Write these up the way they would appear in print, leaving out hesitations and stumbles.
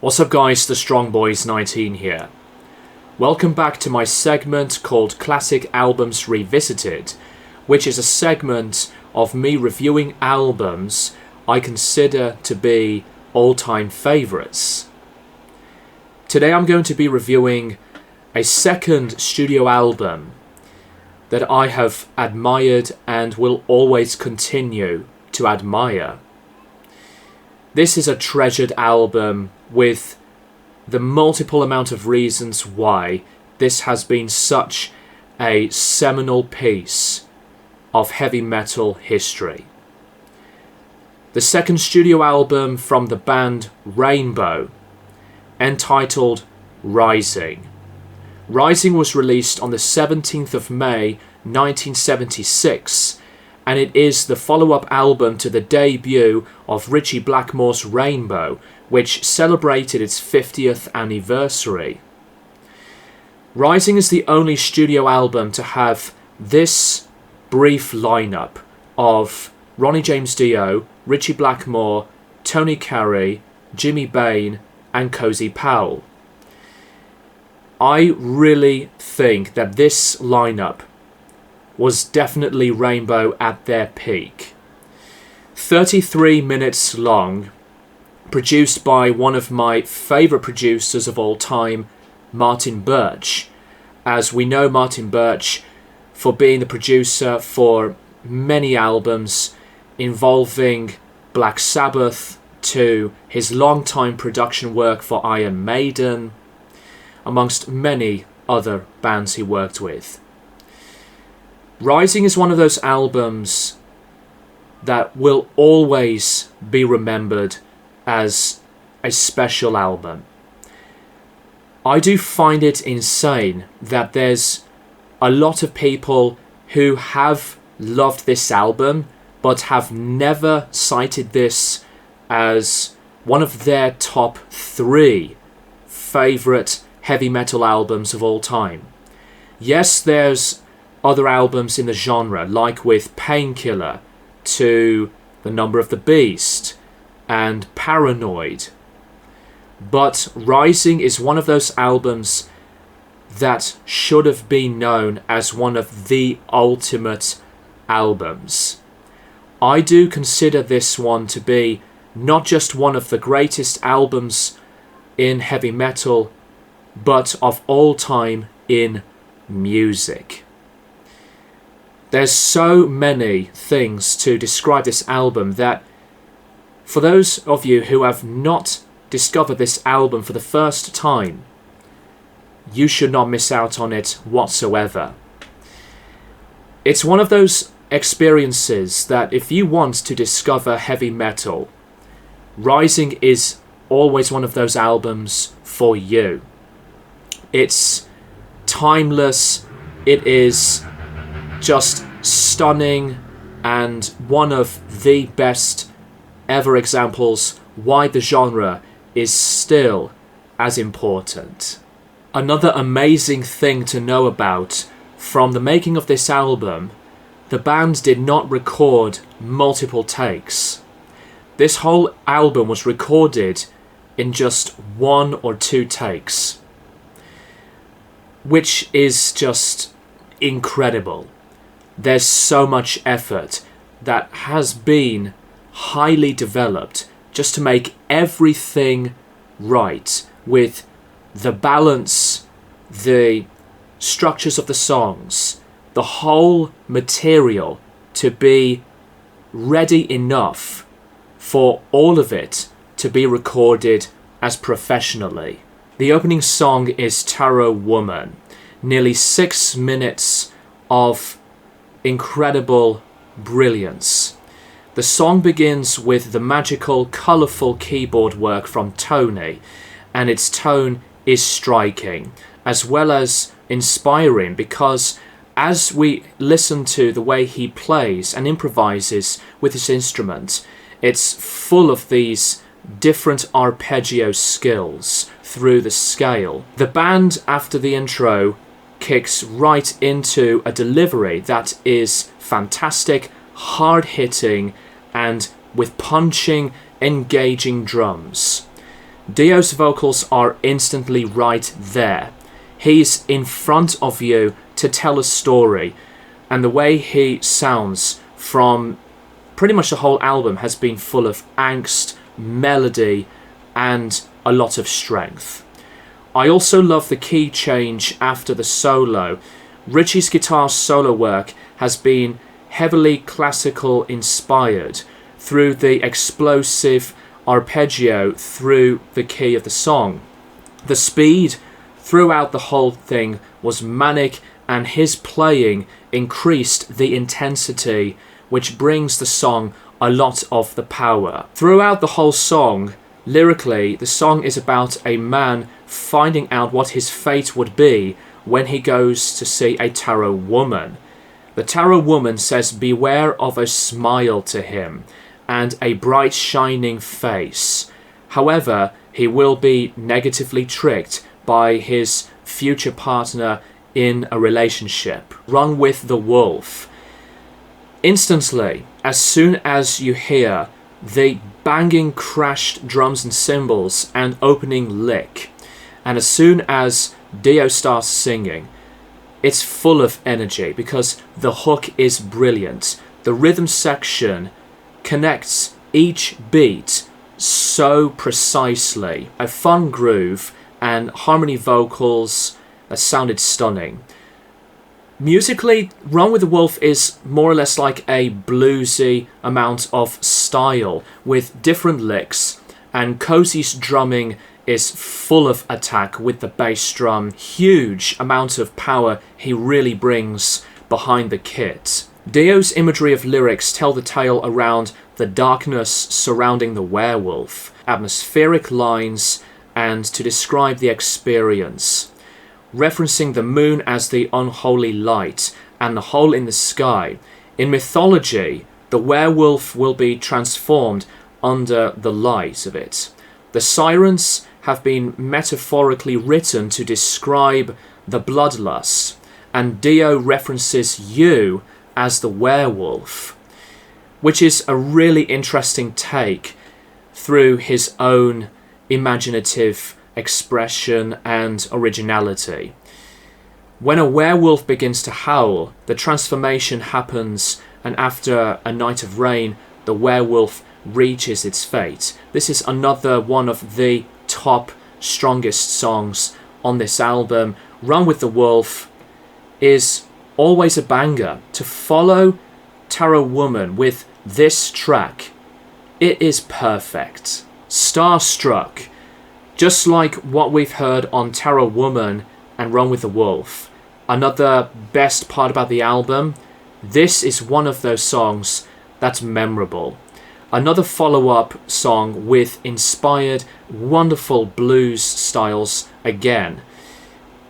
What's up guys, the Strong Boys 19 here. Welcome back to my segment called Classic Albums Revisited, which is a segment of me reviewing albums I consider to be all-time favourites. Today I'm going to be reviewing a second studio album that I have admired and will always continue to admire. This is a treasured album with the multiple amount of reasons why this has been such a seminal piece of heavy metal history. The second studio album from the band Rainbow, entitled Rising. Rising was released on the 17th of May 1976, and it is the follow-up album to the debut of Ritchie Blackmore's Rainbow, which celebrated its 50th anniversary. Rising is the only studio album to have this brief lineup of Ronnie James Dio, Ritchie Blackmore, Tony Carey, Jimmy Bain, and Cozy Powell. I really think that this lineup was definitely Rainbow at their peak. 33 minutes long, produced by one of my favourite producers of all time, Martin Birch. As we know Martin Birch for being the producer for many albums involving Black Sabbath, to his long-time production work for Iron Maiden, amongst many other bands he worked with. Rising is one of those albums that will always be remembered as a special album. I do find it insane that there's a lot of people who have loved this album but have never cited this as one of their top 3 favourite heavy metal albums of all time. Yes, there's other albums in the genre, like with Painkiller, to The Number of the Beast, and Paranoid. But Rising is one of those albums that should have been known as one of the ultimate albums. I do consider this one to be not just one of the greatest albums in heavy metal, but of all time in music. There's so many things to describe this album that for those of you who have not discovered this album for the first time, you should not miss out on it whatsoever. It's one of those experiences that if you want to discover heavy metal, Rising is always one of those albums for you. It's timeless, it is just stunning, and one of the best ever examples why the genre is still as important. Another amazing thing to know about from the making of this album, the band did not record multiple takes. This whole album was recorded in just 1 or 2 takes, which is just incredible. There's so much effort that has been highly developed just to make everything right, with the balance, the structures of the songs, the whole material to be ready enough for all of it to be recorded as professionally. The opening song is Tarot Woman, nearly 6 minutes of incredible brilliance. The song begins with the magical, colourful keyboard work from Tony, and its tone is striking, as well as inspiring, because as we listen to the way he plays and improvises with his instrument, it's full of these different arpeggio skills through the scale. The band, after the intro, kicks right into a delivery that is fantastic, hard-hitting, and with punching, engaging drums. Dio's vocals are instantly right there. He's in front of you to tell a story, and the way he sounds from pretty much the whole album has been full of angst, melody, and a lot of strength. I also love the key change after the solo. Ritchie's guitar solo work has been heavily classical inspired through the explosive arpeggio through the key of the song. The speed throughout the whole thing was manic, and his playing increased the intensity, which brings the song a lot of the power. Throughout the whole song, lyrically, the song is about a man finding out what his fate would be when he goes to see a tarot woman. The tarot woman says beware of a smile to him and a bright shining face. However, he will be negatively tricked by his future partner in a relationship. Run with the wolf. Instantly, as soon as you hear the banging crashed drums and cymbals and opening lick, and as soon as Dio starts singing, it's full of energy because the hook is brilliant. The rhythm section connects each beat so precisely. A fun groove and harmony vocals that sounded stunning. Musically, Run with the Wolf is more or less like a bluesy amount of style with different licks, and Cozy's drumming is full of attack with the bass drum. Huge amount of power he really brings behind the kit. Dio's imagery of lyrics tell the tale around the darkness surrounding the werewolf, atmospheric lines, and to describe the experience, referencing the moon as the unholy light and the hole in the sky. In mythology, the werewolf will be transformed under the light of it. The sirens have been metaphorically written to describe the bloodlust, and Dio references you as the werewolf, which is a really interesting take through his own imaginative expression and originality. When a werewolf begins to howl, the transformation happens, and after a night of rain, the werewolf reaches its fate. This is another one of the top, strongest songs on this album. Run with the Wolf is always a banger. To follow Tarot Woman with this track, it is perfect. Starstruck, just like what we've heard on Tarot Woman and Run with the Wolf. Another best part about the album, this is one of those songs that's memorable. Another follow-up song with inspired, wonderful blues styles again.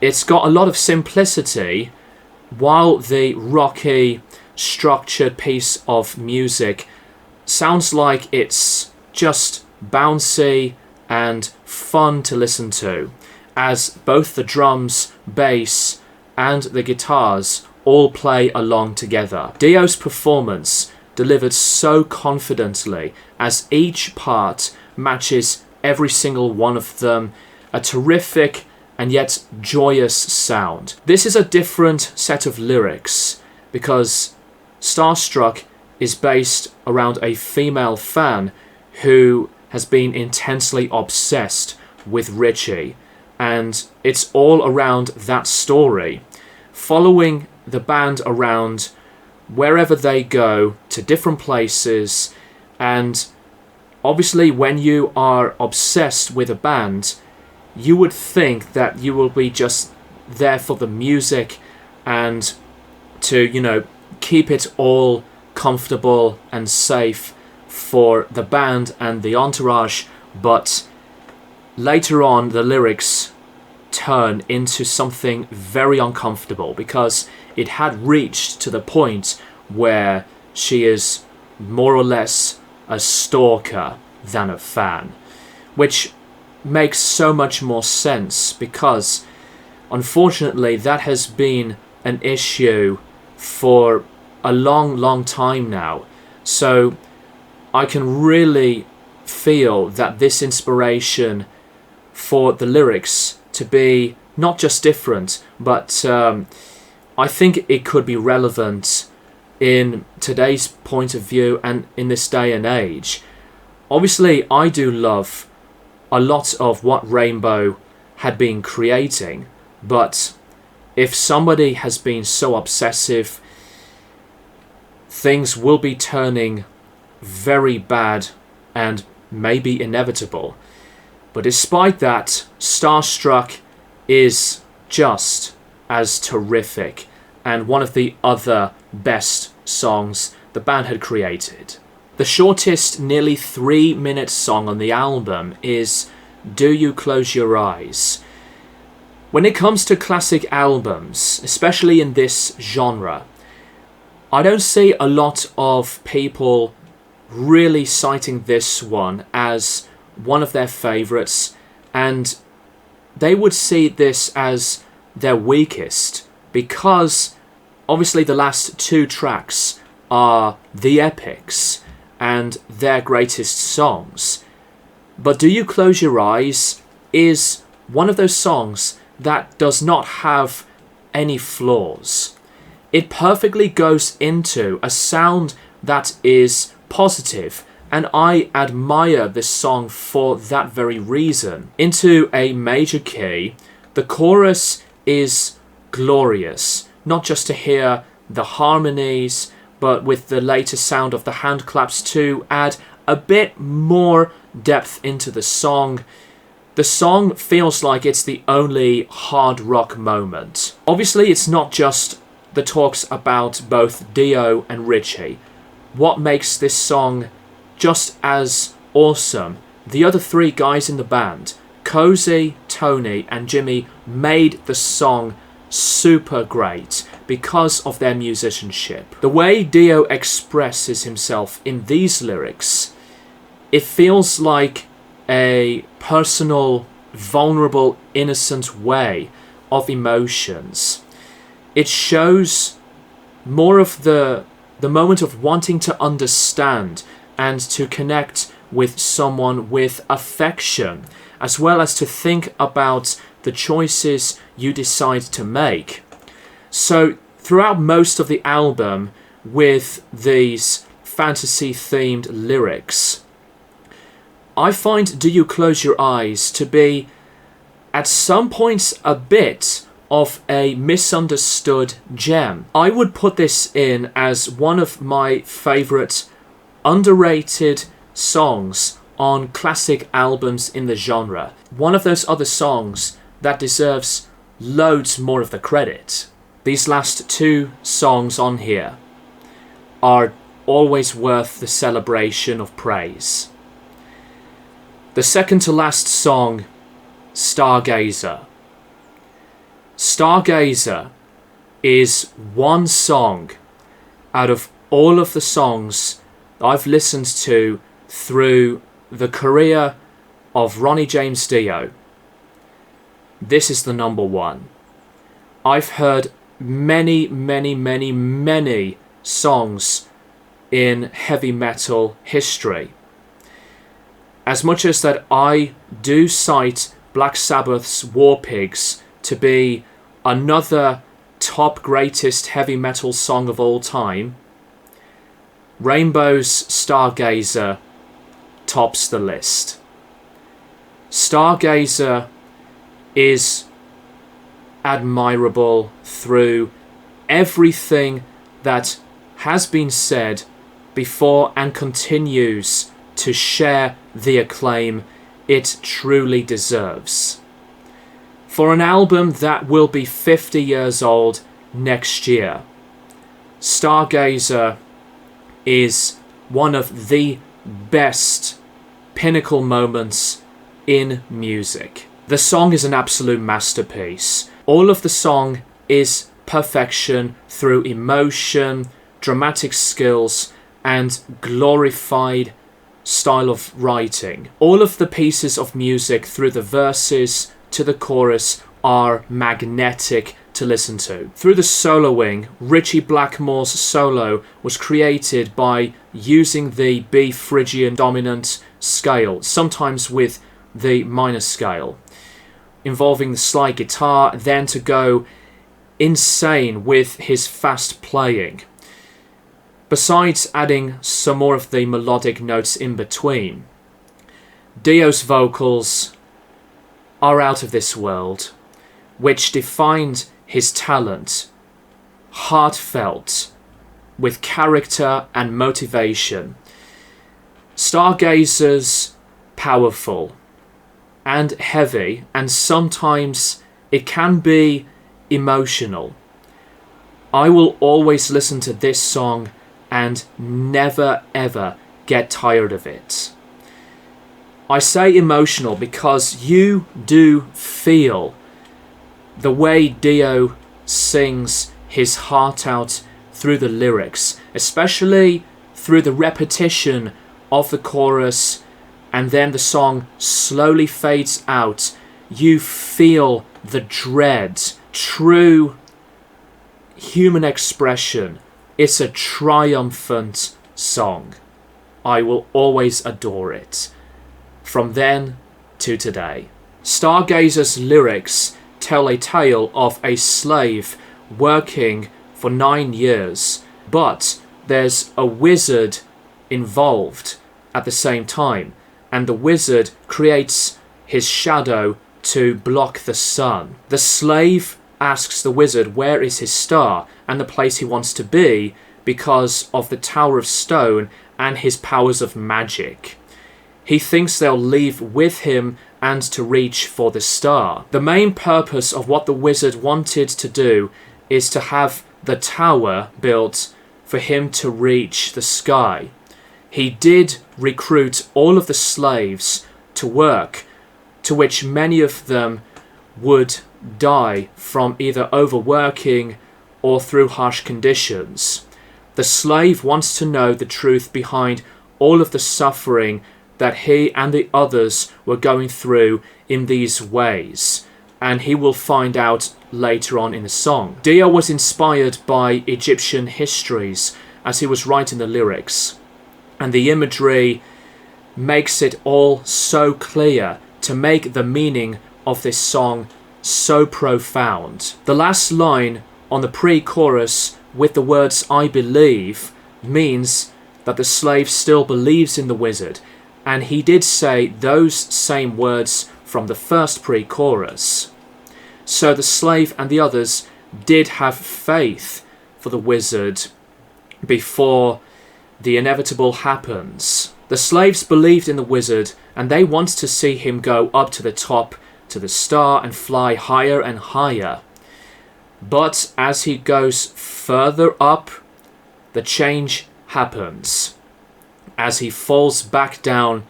It's got a lot of simplicity, while the rocky, structured piece of music sounds like it's just bouncy and fun to listen to, as both the drums, bass, and the guitars all play along together. Dio's performance delivered so confidently as each part matches every single one of them, a terrific and yet joyous sound. This is a different set of lyrics because Starstruck is based around a female fan who has been intensely obsessed with Ritchie, and it's all around that story, following the band around wherever they go to different places. And obviously when you are obsessed with a band, you would think that you will be just there for the music and to, keep it all comfortable and safe for the band and the entourage. But later on, the lyrics turn into something very uncomfortable because it had reached to the point where she is more or less a stalker than a fan, which makes so much more sense because unfortunately that has been an issue for a long time now. So I can really feel that this inspiration for the lyrics to be not just different, but I think it could be relevant in today's point of view and in this day and age. Obviously, I do love a lot of what Rainbow had been creating, but if somebody has been so obsessive, things will be turning very bad and maybe inevitable. But despite that, Starstruck is just as terrific and one of the other best songs the band had created. The shortest, nearly 3-minute song on the album is Do You Close Your Eyes? When it comes to classic albums, especially in this genre, I don't see a lot of people really citing this one as one of their favourites, and they would see this as their weakest because obviously the last 2 tracks are the epics and their greatest songs. But Do You Close Your Eyes is one of those songs that does not have any flaws. It perfectly goes into a sound that is positive, and I admire this song for that very reason. Into a major key, the chorus is glorious, not just to hear the harmonies, but with the later sound of the hand claps to add a bit more depth into the song. The song feels like it's the only hard rock moment. Obviously, it's not just the talks about both Dio and Ritchie. What makes this song just as awesome? The other 3 guys in the band, Cozy, Tony and Jimmy, made the song super great because of their musicianship. The way Dio expresses himself in these lyrics, it feels like a personal, vulnerable, innocent way of emotions. It shows more of the moment of wanting to understand and to connect with someone with affection, as well as to think about the choices you decide to make. So throughout most of the album, with these fantasy-themed lyrics, I find Do You Close Your Eyes to be, at some points, a bit of a misunderstood gem. I would put this in as one of my favourite underrated songs on classic albums in the genre. One of those other songs that deserves loads more of the credit. These last 2 songs on here are always worth the celebration of praise. The second to last song, Stargazer. Stargazer is one song out of all of the songs I've listened to through the career of Ronnie James Dio. This is the number 1. I've heard many songs in heavy metal history. As much as that I do cite Black Sabbath's War Pigs to be another top greatest heavy metal song of all time, Rainbow's Stargazer tops the list. Stargazer is admirable through everything that has been said before and continues to share the acclaim it truly deserves. For an album that will be 50 years old next year, Stargazer is one of the best pinnacle moments in music. The song is an absolute masterpiece. All of the song is perfection through emotion, dramatic skills, and glorified style of writing. All of the pieces of music through the verses to the chorus are magnetic to listen to. Through the soloing, Ritchie Blackmore's solo was created by using the B Phrygian dominant scale, sometimes with the minor scale. involving the slide guitar, then to go insane with his fast playing. Besides adding some more of the melodic notes in between, Dio's vocals are out of this world, which defined his talent, heartfelt, with character and motivation. Stargazers, powerful and heavy, and sometimes it can be emotional. I will always listen to this song and never ever get tired of it. I say emotional because you do feel the way Dio sings his heart out through the lyrics, especially through the repetition of the chorus, and then the song slowly fades out. You feel the dread, true human expression. It's a triumphant song. I will always adore it, from then to today. Stargazer's lyrics tell a tale of a slave working for 9 years, but there's a wizard involved at the same time, and the wizard creates his shadow to block the sun. The slave asks the wizard where is his star and the place he wants to be because of the Tower of Stone and his powers of magic. He thinks they'll leave with him and to reach for the star. The main purpose of what the wizard wanted to do is to have the tower built for him to reach the sky. He did recruit all of the slaves to work, to which many of them would die from either overworking or through harsh conditions. The slave wants to know the truth behind all of the suffering that he and the others were going through in these ways, and he will find out later on in the song. Dio was inspired by Egyptian histories as he was writing the lyrics, and the imagery makes it all so clear to make the meaning of this song so profound. The last line on the pre-chorus with the words "I believe" means that the slave still believes in the wizard, and he did say those same words from the first pre-chorus. So the slave and the others did have faith for the wizard before the inevitable happens. The slaves believed in the wizard, and they wanted to see him go up to the top, to the star, and fly higher and higher. But as he goes further up, the change happens, as he falls back down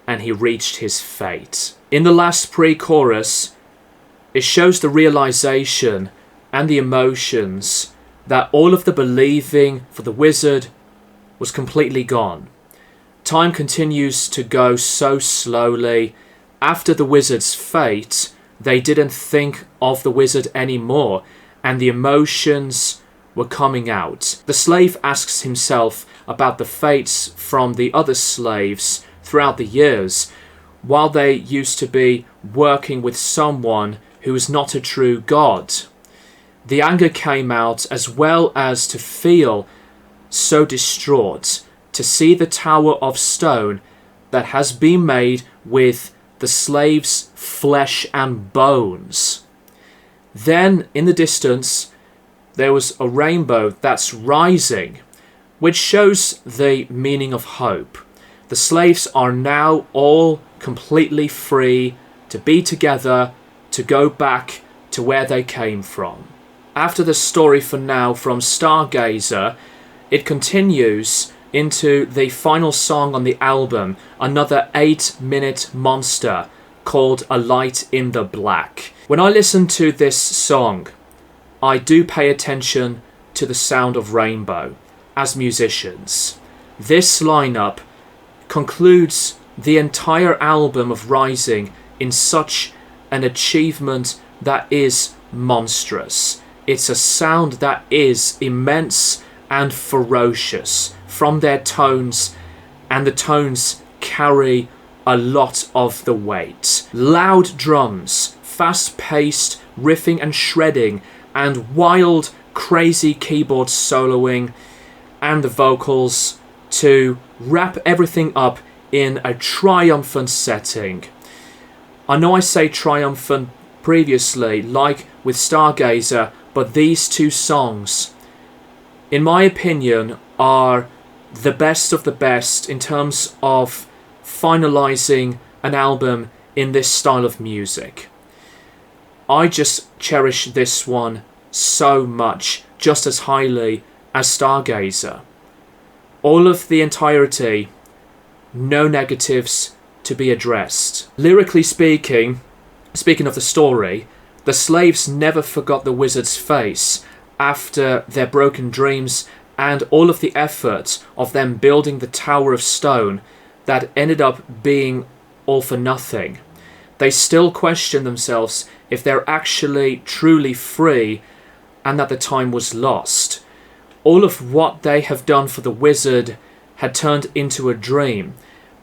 and he reached his fate. In the last pre-chorus, it shows the realization and the emotions that all of the believing for the wizard was completely gone. Time continues to go so slowly. After the wizard's fate, they didn't think of the wizard anymore, and the emotions were coming out. The slave asks himself about the fates from the other slaves throughout the years, while they used to be working with someone who is not a true god. The anger came out, as well as to feel so distraught to see the Tower of Stone that has been made with the slave's flesh and bones. Then in the distance there was a rainbow that's rising, which shows the meaning of hope. The slaves are now all completely free to be together, to go back to where they came from. After the story for now from Stargazer, it continues into the final song on the album, another 8-minute monster called A Light in the Black. When I listen to this song, I do pay attention to the sound of rainbow as musicians. This lineup concludes the entire album of Rising in such an achievement that is monstrous. It's a sound that is immense and ferocious from their tones, and the tones carry a lot of the weight. Loud drums, fast-paced riffing and shredding and wild, crazy keyboard soloing and the vocals to wrap everything up in a triumphant setting. I know I say triumphant previously, like with Stargazer, but these two songs, in my opinion, are the best of the best in terms of finalizing an album in this style of music. I just cherish this one so much, just as highly as Stargazer. All of the entirety, no negatives to be addressed. Lyrically speaking of the story, the slaves never forgot the wizard's face after their broken dreams and all of the effort of them building the Tower of Stone that ended up being all for nothing. They still question themselves if they're actually truly free and that the time was lost. All of what they have done for the wizard had turned into a dream,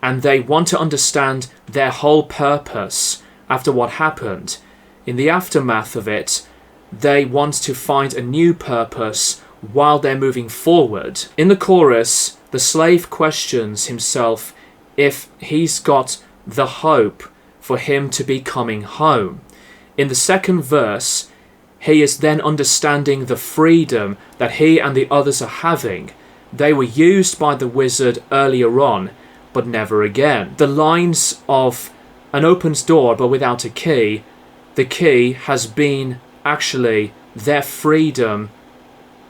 and they want to understand their whole purpose after what happened. In the aftermath of it, they want to find a new purpose while they're moving forward. In the chorus, the slave questions himself if he's got the hope for him to be coming home. In the second verse, he is then understanding the freedom that he and the others are having. They were used by the wizard earlier on, but never again. The lines of an opens door but without a key, the key has been actually their freedom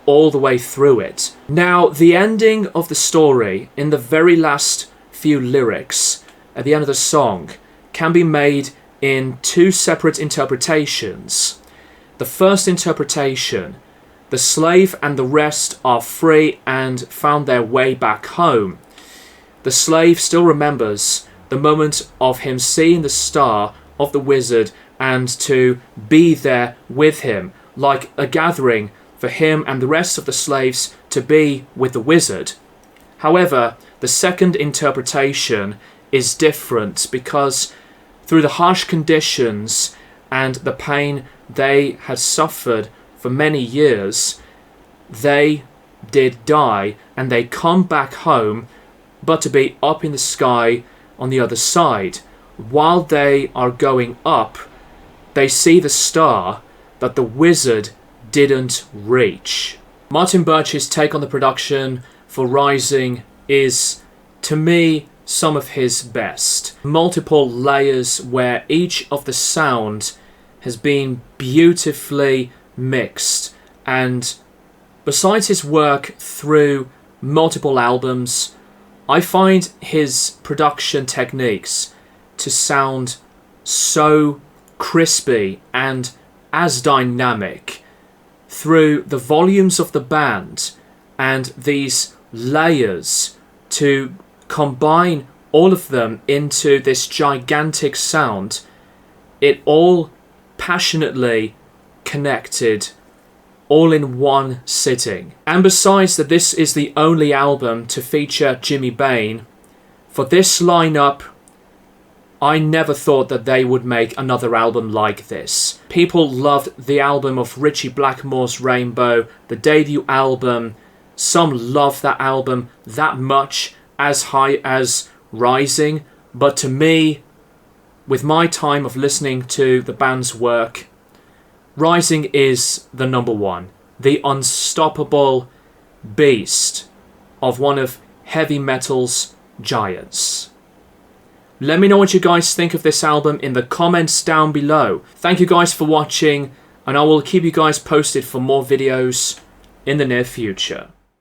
all the way through it. Now, the ending of the story in the very last few lyrics at the end of the song can be made in two separate interpretations. The first interpretation, the slave and the rest are free and found their way back home. The slave still remembers the moment of him seeing the star of the wizard and to be there with him, like a gathering for him and the rest of the slaves to be with the wizard. However, the second interpretation is different because through the harsh conditions and the pain they had suffered for many years, they did die and they come back home, but to be up in the sky on the other side. While they are going up, they see the star that the wizard didn't reach. Martin Birch's take on the production for Rising is, to me, some of his best. Multiple layers where each of the sound has been beautifully mixed, and besides his work through multiple albums, I find his production techniques to sound so crispy and as dynamic through the volumes of the band and these layers to combine all of them into this gigantic sound. It all passionately connected, all in one sitting. And besides that, this is the only album to feature Jimmy Bain. For this lineup, I never thought that they would make another album like this. People loved the album of Ritchie Blackmore's Rainbow, the debut album. Some loved that album that much, as high as Rising. But to me, with my time of listening to the band's work, Rising is the number one. The unstoppable beast of one of heavy metal's giants. Let me know what you guys think of this album in the comments down below. Thank you guys for watching, and I will keep you guys posted for more videos in the near future.